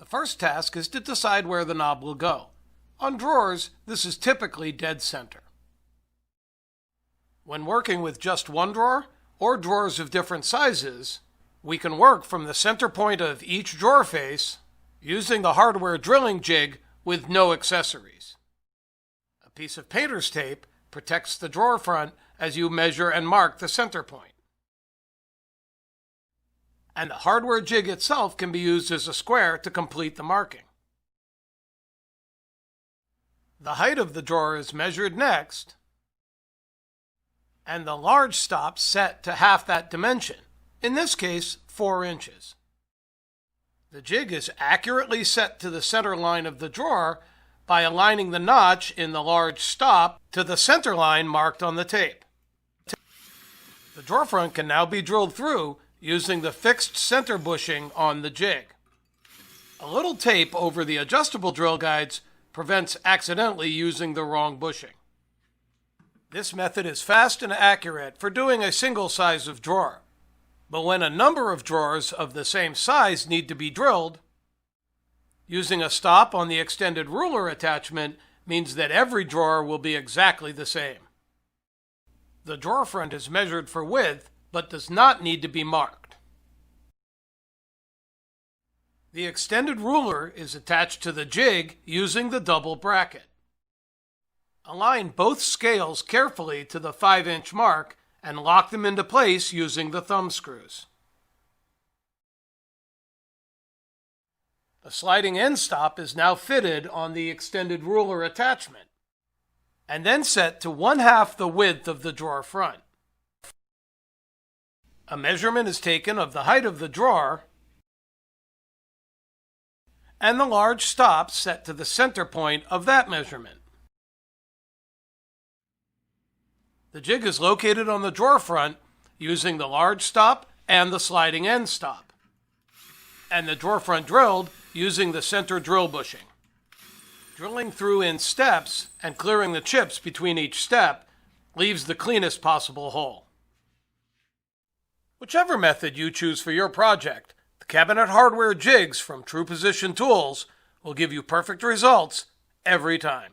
The first task is to decide where the knob will go. On drawers, this is typically dead center. When working with just one drawer, or drawers of different sizes, we can work from the center point of each drawer face using the hardware drilling jig with no accessories. A piece of painter's tape protects the drawer front as you measure and mark the center point. And the hardware jig itself can be used as a square to complete the marking. The height of the drawer is measured next, and the large stop set to half that dimension, in this case 4 inches. The jig is accurately set to the center line of the drawer by aligning the notch in the large stop to the center line marked on the tape. The drawer front can now be drilled through using the fixed center bushing on the jig. A little tape over the adjustable drill guides prevents accidentally using the wrong bushing. This method is fast and accurate for doing a single size of drawer. But when a number of drawers of the same size need to be drilled, using a stop on the extended ruler attachment means that every drawer will be exactly the same. The drawer front is measured for width, but does not need to be marked. The extended ruler is attached to the jig using the double bracket. Align both scales carefully to the 5-inch mark and lock them into place using the thumb screws. The sliding end stop is now fitted on the extended ruler attachment and then set to 1/2 the width of the drawer front. A measurement is taken of the height of the drawer and the large stop set to the center point of that measurement. The jig is located on the drawer front using the large stop and the sliding end stop, and the drawer front drilled using the center drill bushing. Drilling through in steps and clearing the chips between each step leaves the cleanest possible hole. Whichever method you choose for your project, the cabinet hardware jigs from True Position Tools will give you perfect results every time.